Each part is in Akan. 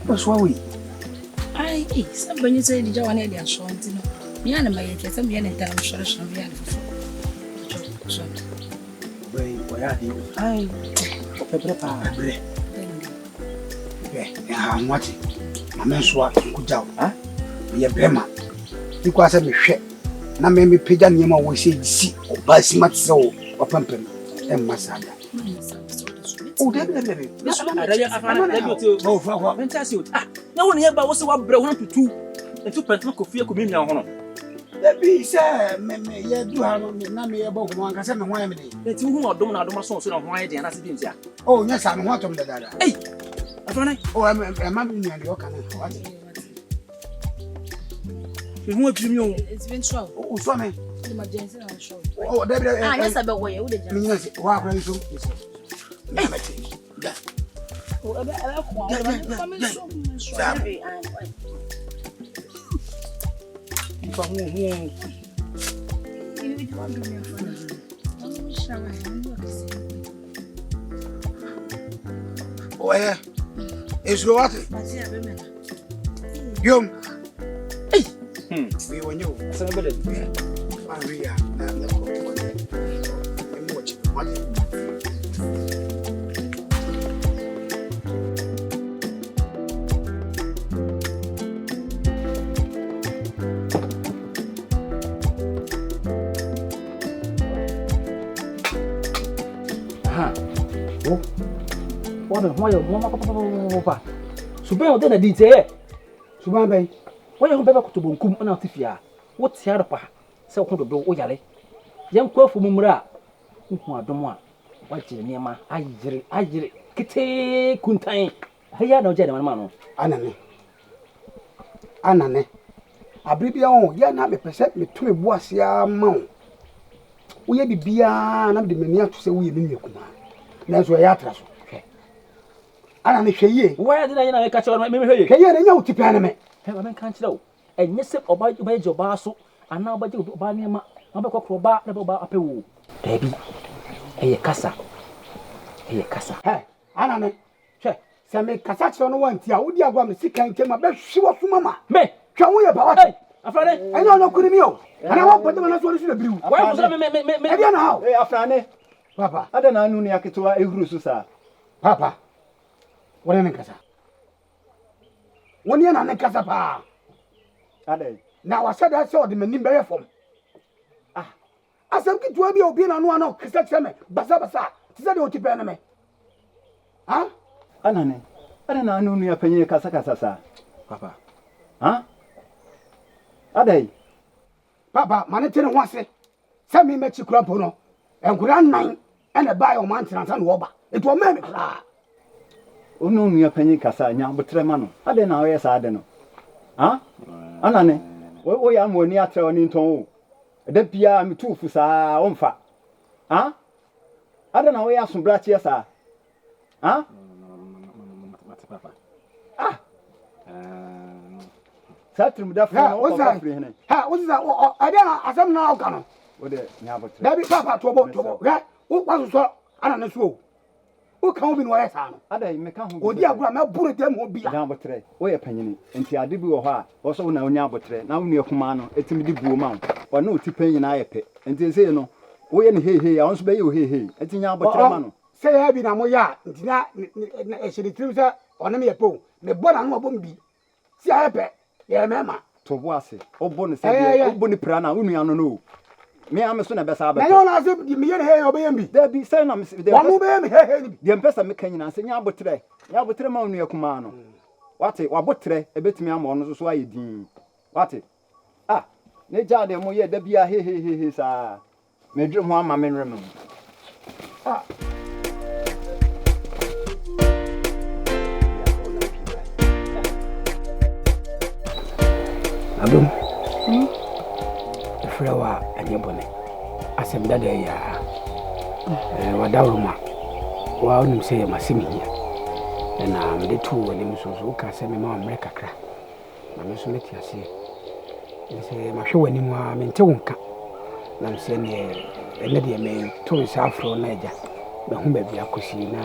What's wrong with? Ai, somebody said the Joan Eddie Ashanti. Me and my kids, I'm going to tell them, shall be so. Where are you? I prepare. I'm watching. My man swat good job, huh? Be a bema. Because I'm a shit. Now, maybe Pigeon Yama will say, see, or buy so much so, or pumping, and Masada. Oh, definitely. Oh, for what? Fantastic. Ah, no one here, but what's what brown to 2 and 2 pence of fear could be now. Let me say, me, you do have me about 1 can send me 1 minute. The 2 who are doing our sons on why they are not sitting here. Oh, yes, I'm what on the data. Hey, oh, I'm in your cannon. You won't be me. It's been so. Oh, so me. Emergency and show. Oh, Deborah, yes, I bet where you would have. Walk around so. Oh, yeah. It's what? Yum. Hey. We were new. Somebody. We are. What Papa? Suban then a detail. Suban Bay. Why you back to Bunkum and Altifia? What's the other part? So, hold the door, Oyale. Young Quaff Mumra. Who are Domois. What's your name? I Kitty Kuntain. I had no gentleman. Anane. I believe you all, ya not me present me to me was ya mount. We be beyond the mania to say we mean you command. That's why I trust. Anane Shaye. Why did I catch on my memory? Can you know to Panama? I can't know. And yes, about your basso, and now by you buy me a bar about a poo. Baby, a casa. A casa. Hey, Anane. Say, make Cassaxon one tia, would you go and see can tell my best she was mamma? Me, can we about it? I know no good meal. And I won't put them on us what is the blue. Why was I me now? Afrane, Papa, I don't know Niakatua, a grususa. Papa, what in Casa? 1 year and a Casa pa. Now I said I saw the men in Berry form. Ah, I said to be obedient on one of Cassaxame, Basabasa, said what you pename. Huh? Anane, I don't know near Penny Casacasa. Papa. Huh? Ade. Papa, Manitin was it. Send me make you crapono and grand 9 and a buy of mountain and wobber. It will make me cry. Oh, no, near Penny Casa, young but Tremano. I don't know, yes, I don't know. Huh? Anane, what am when near turning to? The Pia me too for sa own fat. Huh? I don't know where some black yes, sir. Huh? Ah, Saturn, that what's that? What's that? I don't know. I don't know. Can what that Papa to about right? What was so? I don't know. Who can't be where I am? I don't know. Oh, dear, grandma, put them will be down but today. Where a penny, and see, I did be her. Also, now, now near Kumano, it's in the blue mount, or no tipping in I pay. And they say, no, we ain't here, I want to be you here. It's in Yabba. Say, I be no ya, it's not actually true, sir, on me a pole. The bonnet won't be. See, I bet, yeah, mamma. To was it? Oh, bonus, bonny prana, only I don't know. Me, I'm a son of Bessa. I don't ask you, me here, obey me. There be saying, I'm the Empress making and saying, Yabba today. Yabba Tremon near Kumano. What it? What today? A bit me, I'm on so I deem. What it? Ah, Naja, the more, there be a he, sir. May dream one, my men remember. Ah. Abum. The flower and your bonnet. As I'm that day, Wadauma. Well, you say, my simi here. And I'm the 2 when you so can send me more America. I'm also let you see. You say, my show anymore, I'm in Tonka. I'm saying, a lady may told us afro Niger. mehu baabi akɔsi na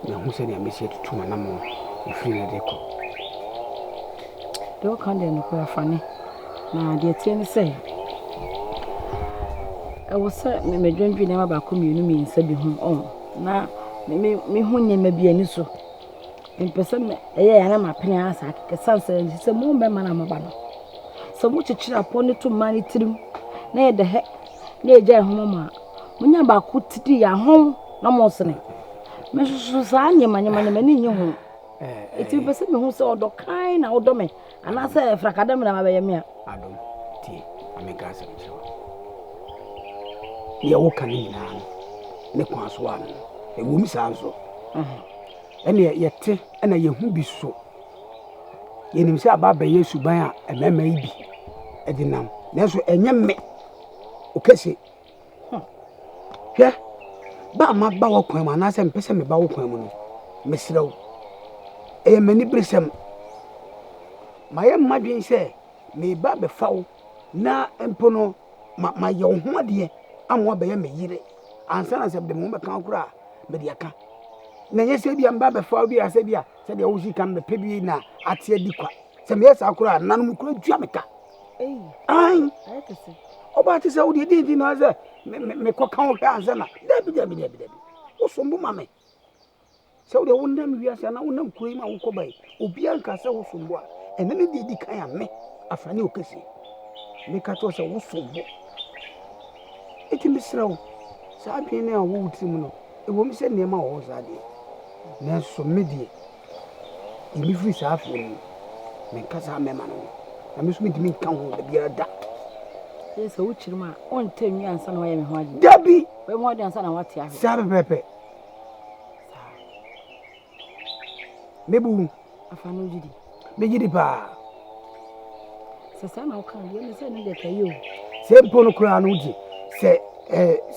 mehu sɛdeɛ mɛsi atutu ma nam ɛfiri no de kɔ deɛ woka deɛ nokɔ afane na deɛ tie ne sɛ ɛwɔ sɛ medwendwe nneɛma baako mmienu mmiɛnsa bi ho na mehu nneɛma bi ani so mpɛ sɛ ɛyɛ yɛn ama pene asa akeka sansa sɛ mo mbɛma na maba no sɛ mo kyekyere apɔ ne to mma ne tirim na yɛde hɛ na yɛgya ɛho ma munya baako tidi ya ho na mo sene me so saa nyema ne nye ho eti be se me hu se odo kan na odo me ana se frakada me na mabɛyɛ me a adom tie ameka asɛm kyerɛ ye wo kan nyinaa ne kwa so ano ɛwɔ mi saa nso ɛne yɛte ɛna yɛhu bi so yɛnim sɛ aba ba Yesu ban a ɛmɛma yi bi ɛde nam nanso ɛnyɛ me okese hwɛ ba ma ba wo kwan ma na sɛ mpɛ sɛ me ba wo kwan mu no mesrɛw ɛyɛ mani bresɛm ma yɛ mmadwen sɛ me ba bɛfa wo na mpo no ma yɛ wo ho adeɛ amwa bɛyɛ me yire ansa na sɛ de mo bɛka kora me de aka na nyɛ sɛ bia mba bɛfa wo bia sɛ bia sɛ de wo si kan bɛpɛ bi na ate adi kwa sɛ me yɛ sa kora nanom kora dua meka ai oba te sɛ wo de di na sɛ me kɔka wo hwɛ ansa na dabi wo sombo ma me sɛ wo de wo nam wiase na wo nam kuro yi ma wo kɔbai obi anka sɛ wo sombo a ɛne ne de di kan a me afane okese me ka to sɛ wo sombo eti misrɛ wo saa dwen ne a wo wuti mu no ɛwɔ mi sɛ nneɛma wɔ hɔ saa deɛ nanso me deɛ emi firi saa afei mu me nkasa mɛma no na me so mentimi nka ho da biara da sɛ wo kyiri mu a ɔnta nwi ansa na wɔyɛ me ho ade dabi wɔyɛ me ho ade ansa na wɔate ahwɛ saa pɛpɛpɛ mebu afa no gidi megidi paa sɛ saa na woka deɛ ne sɛ ne deɛ kayi o sɛ mpo no koraa no wogye sɛ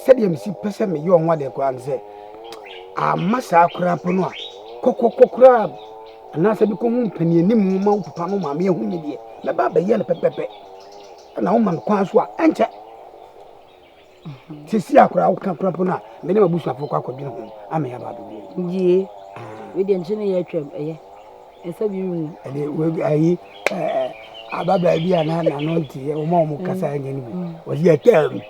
sɛdeɛ mesi pɛ sɛ meyɛ ɔho adeɛ koraa no sɛ amma saa koraa po no a kɔkɔkɔ koraa anaasɛ bi kɔhu mpanianim mu ma wo papa no maame ahu ne deɛ mɛba bɛyɛ no pɛpɛpɛ na wo ma me kwan so a ɛnkyɛ sisi akora wo ka koraa po no a mene mabusuafo kɔ akɔdwene ho ama yɛaba bɛbɔ yie we deɛ nkyɛ ne yɛ atwam ɛyɛ ɛsɛ bi mu ɛde ayi aba baabi a na no nti o ma mo kasa anya ni o si etem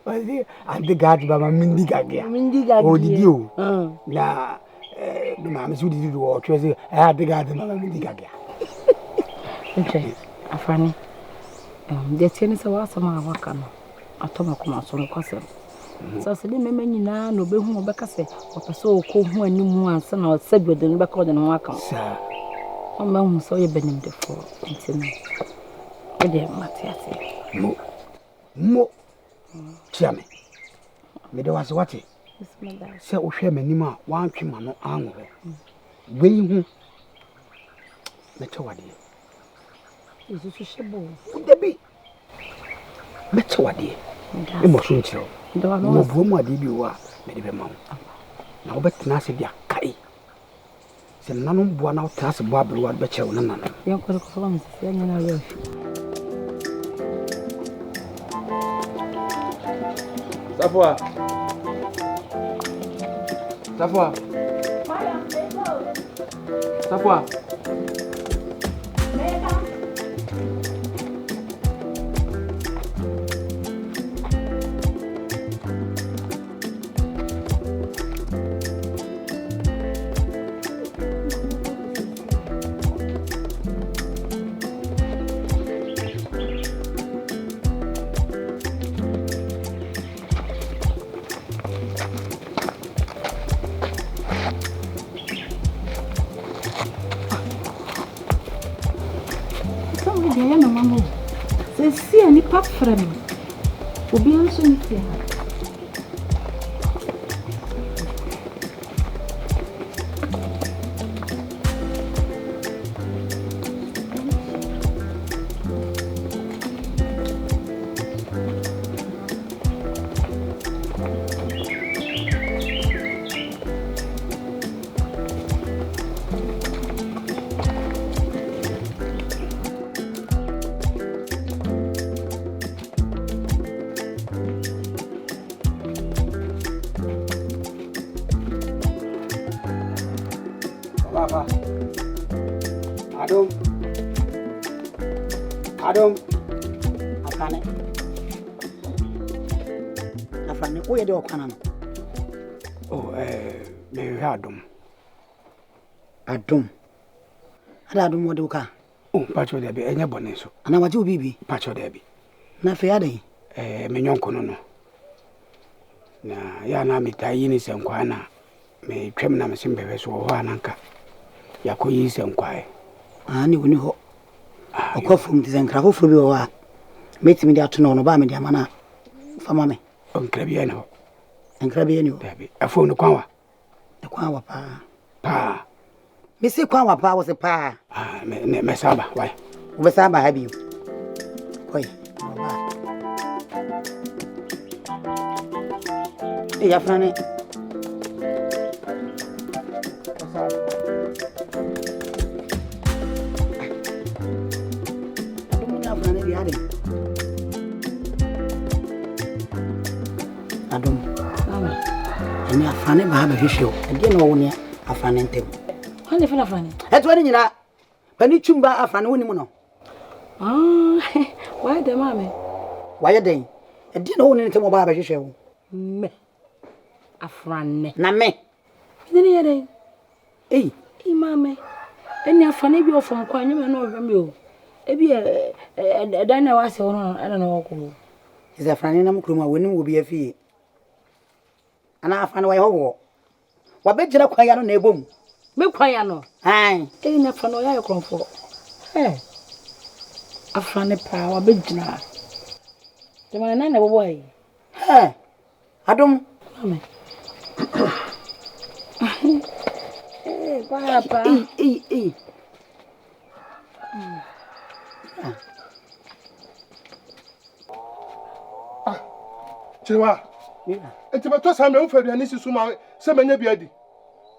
wadi ande gad ba ma mindi gagya o didi o na ma me su didi o twa se ade gad ma mindi gagya okay afani de tiene se wa sama waka no atoma kuma so no kwasem so se de mema nyina no behu obeka se opese okɔ hu animu ansa na osabi de no beka de no aka sa o ma hu so ye benim de fo ntino e de matiate mo chiame me de wase wate se o hwɛ manim a wantwe ma no anwo wei hu mete wade isu shebo dabi mete wade e mo so nkyerɛ no bo mu ade bi wa me de be ma wo na wo betena ase bia kai se nanom boa na wo trase boa bere wa be kyerɛ wo nanom yan ko ko fam se yan na yo Safwa ni pa frame obi anso ni tia Papa. Adam. Afane, who you do okwana? Oh, me Adam. Adam. Ada Adam what do ka? Oh, Pacho Debbie, enya bone so. Ana waje obibi? Pacho Debbie. Na fe ade. Me nyonko no. Na ya na mitayi ni senkwa na me twem na me simbebe so ho ananka. Yakoyi senkwa. Ani woni ho. Okofum di zenkra foforo bi wo a. Metimi di ato no ba me di amana. Fama me. Onkra bi eno. Enkra bi eno. Debbie. Afo no kwanwa. E kwanwa pa. Pa. Me se kwanwa pa wo se pa. Me saba, why? Wo be saba ha bi. Oi. Baba. E ya frane. Adam. Ini afane ba ba hwehwe. Ade na wo ne afane ntem. Hane fina afane. Eto ani nyina. Pani twumba afane woni mu no. Why the mama? Why den? Ade na wo ne ntem ba ba hwehwe wo. Me. Afane. Na me. Ni ye den. Eh, mama. Eni afane bi ofom kwa nyema na ohwe me o. Ebi dan na wase wono ana na woko. Is afane na mukuru ma woni wo bi afie. Ana afane wa ho. Wa be gira kwa ya no na ebom. Me kwa ya no. Ai. Na afane o ya yokrofo. Afane pa wa be gira. Tema na na boy. Adam. Mama. Papa. Chewa. Enti beto sa me mfa duane sisu ma se manya biadi.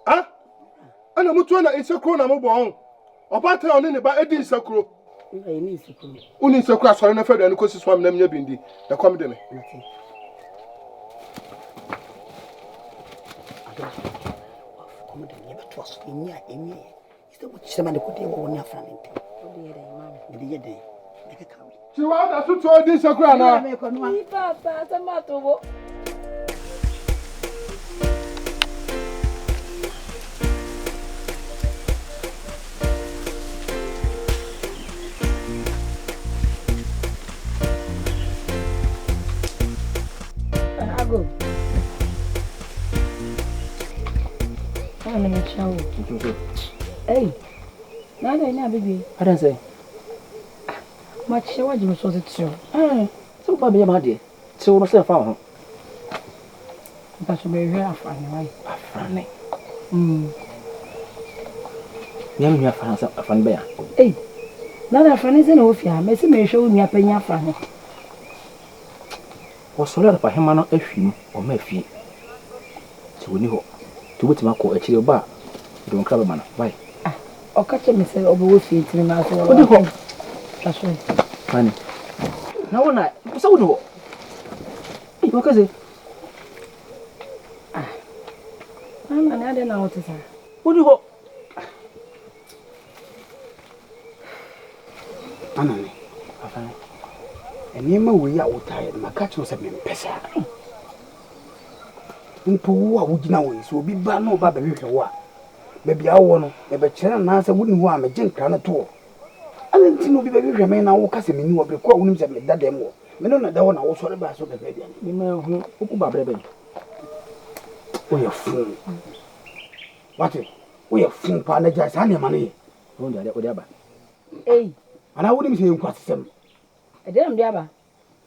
Ana mutu na insekro na mo bon. Obata oni ne ba edi insekro. Ni insekro. Uni insekro asore na fa duane ko sisu am na manya bindi. Da kom de me. Como de me beto so enya. Iste wo chema de kodi wo ni afrane ntem. Odi ye den mama. Odi ye den. Eke kawe. Chewa da su to edi insekro na. Papa, sama to. Ago. Ana me chawo. Hey. Nada ina bibi. Adan say. Ma che waji me so tio. So pa be ma de. Ti wo no se fa ho. Ba so be hwe afane wai. Afane. Nyam nya fa sa afane be ya. Hey. Nada afane se na ofia, me se me hwe onua panya afane. Wo so le pa hema no ahwim o ma afie. Ti woni ho. Ti wo ti ma ko akire ba. Don kraba mana. Why? Okache me se obo wo fie tiri ma so. Odi ho. Kaso. Mani. Na wona, so wo ho. Eh, wo kaze. Mama na ade na wotisa. Odi ho. Anani. Afane. Enima we ya wotaye na kacho se mempesa. Mpo wo a wugina wo so obi ba na oba ba hwehwe wo a. Ba bia wo no, e be kire na asa wuni ho a me ginkra na to. Ana nti no bi ba hwehwe me na wo kase me ni wo be ko a wonim se me dadam wo. Me no na da wo na wo sore ba so be bia. Ni me hu oku ba brebe. O ye fun. Wate, o ye fun pa na ja sa ne ma ne. Wo ndi ade aba. Eh. Ana wonim se enko asem. E dem dia ba.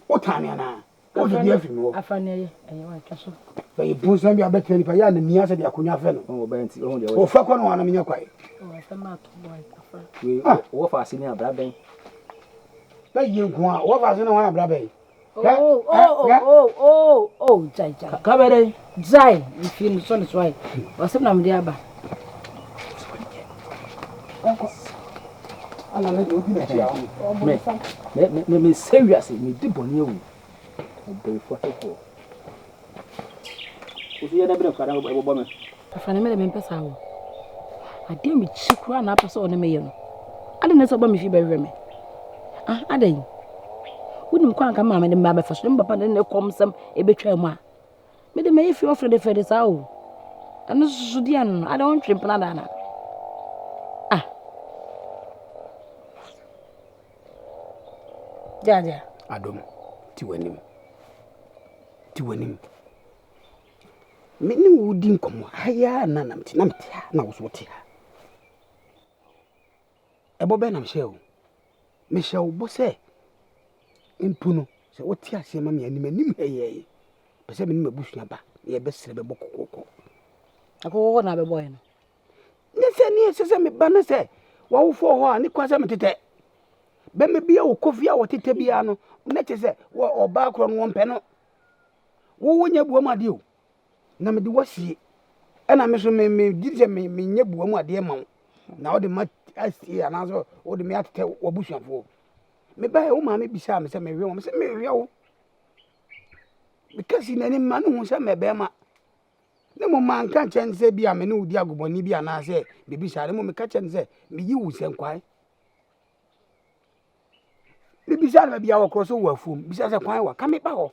O tani ana. O de dia fimi wo. Afane ye, wa kaso. Ba ibu san bia betre ni pa ya na ni asa de akonya fe no. Wo ba nti wo ndi O fa ko no ana menya kwai. O sama to boy afa. Wo fa asini abra ben. Ba ye nko a, wo fa se na wa abra bai. Jai. Ka be dai. Jai, ifi no so no why. Wasem na me dia ba. Ana na de obi na chia wo. Me serious me di boni ewu. Be fo fo. Usi ya da bre kwa da bo me. Afane me le me pesa wo. ade me chi kura na apɛ sɛ ɔne me yɛ no ade ne sɛ ɔba me fi bɛhwɛ me ade yi wonim kwan ka ma me de mba bɛfa so me papa ne kɔm sɛm ebetwa mu a me de me fi ofre de fede saa o ɛno susu di an ade won twem pana da na jaja adom ti wanim me ne wo di nkomo aya na namti na wo so te ha ebo be nam hye o me hye wo bo se impuno se wo te ase ma me anim heye be se me nim abusua ba ye be sere be bokokoko akoko na be boy no ne se me ba na se wa wo fo ho a ne kwa se me tete be me bia wo kofia wo tete bia no na te se wo oba kro no won pe no wo wonya buam ade o na me de wasie ana me so me gije me nya buam ade ma wo na wo de ma asie ana so wo de me atete wo busuafo me ba wo ma me bisa me se me hwe wo me se me hwe wo because na ni ma no hu se me be ma ne mo man kan chen se bia me ne udi agoboni bia na se bibi sare mo me ka chen se me yi wu se nkwai bibi sare bia wo kro so wo afum bisa se kwan wa ka me ba ho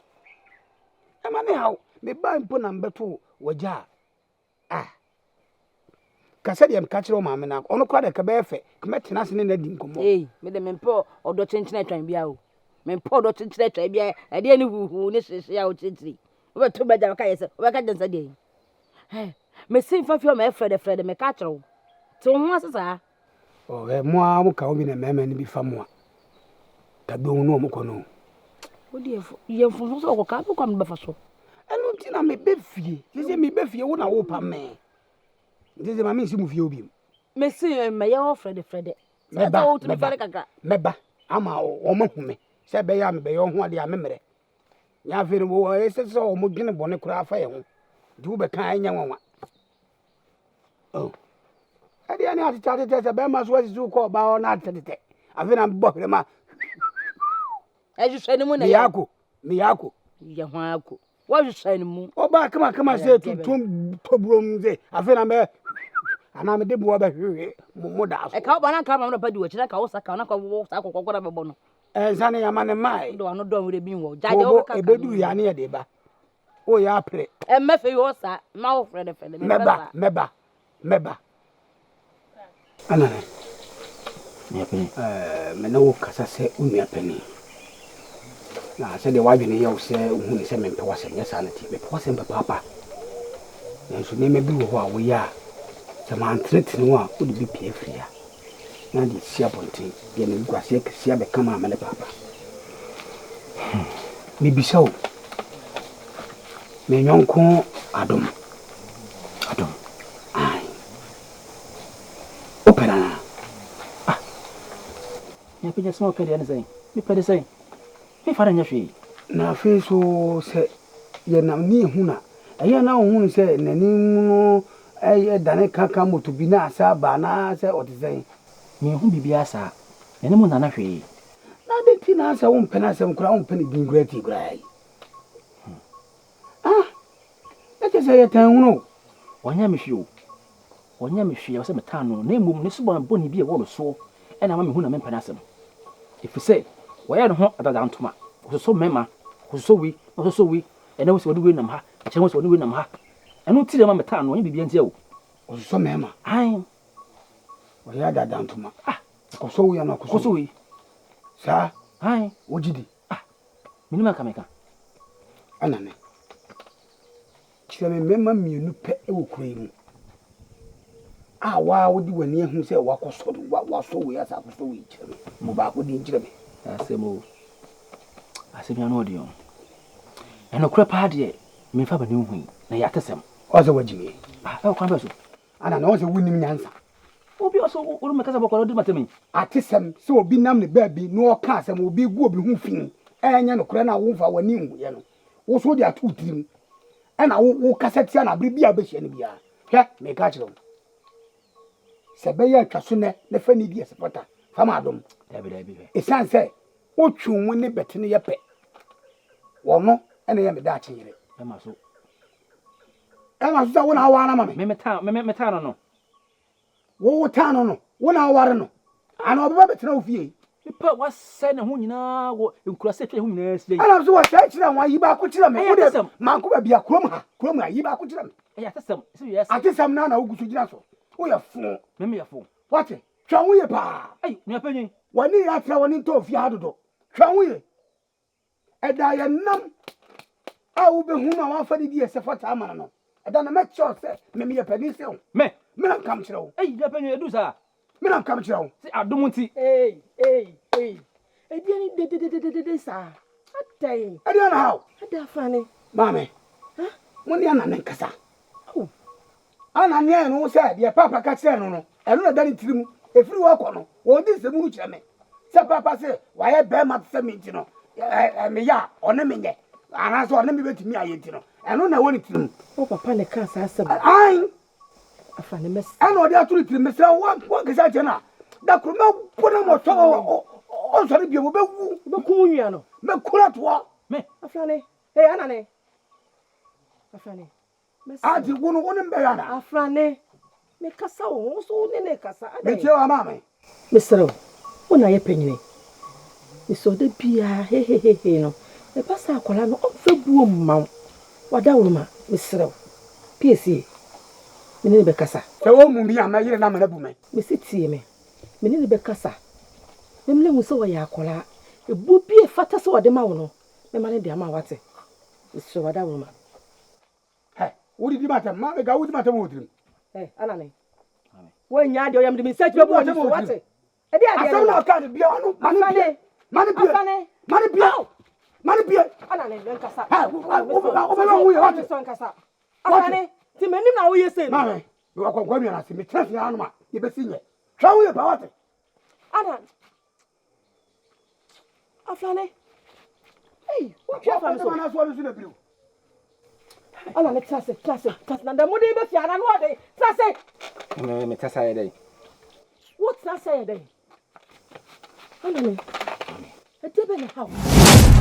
e ma ne hawo me ba mpo na mbeto waja ka se dem ka kire o ma me na ono kwa de ka be efe ka metena se ne na di nkomo me de me mpo odo chenchena twan bia o me mpo odo chenchena twan bia e de ne huhu ne hwehwe ya o chenchiri wo beto baja ka yese wo ka jensa de me sin fa fio me frede me ka kire o to ho asesa mo a mo ka obi na mema ni bi fa mo a ta do no mo ko no odi ye funfun so ko ka ko am be fa so enu ti na me be fie se me be fie wo na wo pa me ndeze ma me si mu fie obi me sin me ye ho frede meba o tumi fare kaka meba ama o ma hu me se be ya me be yo ho ade a memere nya fere wo se se o mo dwene bone kura afa ye ho di wo be kan anya nwanwa ade ani ati tate se be ma so asi ko ba o na tete afi na bo hre ma hwehwe ni mu na me yako ye ho ako wa hwehwe ni mu oba kama se tutum tobrom ze afi na me ana me de bo ba hwehwe mo da so e ka oba na ka ma no pa di wo kira ka wo saka na ka wo sa kokoko na bebo no ensane ya mane mai do ano do wure bi wo jaje wo ka ebedu ya ne de ba o ya pre mefe yo sa ma wo frede meba ana ne ne pe me na wo kasa se unua pani na se de wadwene ye wo se hu ne se me mpe wase nya sa na ti me wase mpe papa nso ne me bi wo ho a wo ya se ma antretene wo a wo de bi pie fria na di sia bonte ye ne gwase ke sia be kama amale papa me bisa o me nyonko adom ai opera ne pe jesmo pe de ne sai mi pe de sai mi fara nya hwe na fe so se ye na ni hu na aye na hu se nani mu aye dane kaka moto bi na asa ba na se otizai mi hu bibia sa ne mu nana hwe na de ti na asa wo mpena asem kura wo mpena gingurati kura ete se ye tan hu no wanya me hwe o se metano na emum ne suban boni bi e wo so e na ma me hu na me mpena asem ifise waya no ho adada ntoma so mema so wi ene wo se wodi wi nam ha che wo se wodi wi nam ha eno ti de ma metano wanya bibia ntia o so mema ai waya adada ntoma ko so wi na ko so wi sa ai ojidi minima kameka anane chime mema mienu pe e wo kura yi mu wa wodi wani hu se wa koso wa so wi asa ko so wi chime mo ba ko di njire me asemo no odion eno kura pa de me fa bani hu na ya tesem o se wajimi e kwa beso ana na o se wunim nyansa obi oso uru me kasa bokoro di matemi atesem se obi nam ne baabi no o ka asem obi gu obi hu fin enya no kura na wo fa wani hu ye no wo so di atu tirim ana wo kasa tia na bri bia be hye ne bia hwe me ka kire se be ya twaso ne fa ni di esepota fa ma dom dabi esan se o twunwu ne bete ne ye pe wono ene ye me da akiyire e ma so sa wona hawa na ma me meta no wo ta no wo na aware no ana obeba betena ofie nipa wase ne ho nyina wo nkurase twa ho nyina sie ana so wo sai kire wa yi ba ko kire me wo de manko ba bia krom ha yi ba ko kire me atesam so yes atesam na ogusu gina so wo ya fo me ya fo what twa wo ye pa ni apanyin wani ya tra wani to ofie adodo twa wo ye eda ya nam a wo be hu ma wa fa di ese fata amana no eda na make sure say me ye pani se wo me na kam kire wo ni apanyin edu sa me na kam kire wo si adomunti Ediani de sa. Atai. Ediana how? Ada fane. Mame. Woni ana nkasa. Ana ne no say de papa ka kire no. Eno na dani tirim. Efiri wo akọ no. Wo di semu nu kire me. Se papa say waye be ma se me nti no. Me ya one me nye. Ana so one me betimi aye nti no. Eno na woni tirim. O papa ne ka sa asem. Ai. Afane mes. Ana odi aturu tirim me se wo kesa je na. Da kuruma bona mo to o sori bi mo be wu Be ku nwia no. me kura to me Afane. Hey anane. Afane. Mes. adi wonu wonu mbe ya na Afane. Me kasa wo so ne kasa. me tie wa mame Mesero. Wona ye panyine. Meso de bia he no. E pasa akola no o fa buo mma. Wada wo ma. Mesero. PSC. Me ne be kasa. se wo mu bi ama yire na ma na bu me Me sitie me. Me ne be kasa. Memle hu so ya akola. Ebu bi e fata so wode ma wo no. Me ma ne de ama wate. Mesero wada wo ma. he wodi di mata ma be ga wodi mata mo dirim Anane. Wo nya de oyam de me search be bo ni so wate. E de ade asem na ka de bia wonu mani bia Anane nkasa. ha o be wu ye wate So nkasa. Afane, ti menim na wo ye se. mame me wa kwankwa mi na se me trafi anu ma ye be sinye twa wo ye pa wate Anan. Afane. Hey, what you afane so? na so lu na biu Anane class na da mudi be fiana no ade. Class. me tasa ye dai What class say dey? Anane. E tebe na how.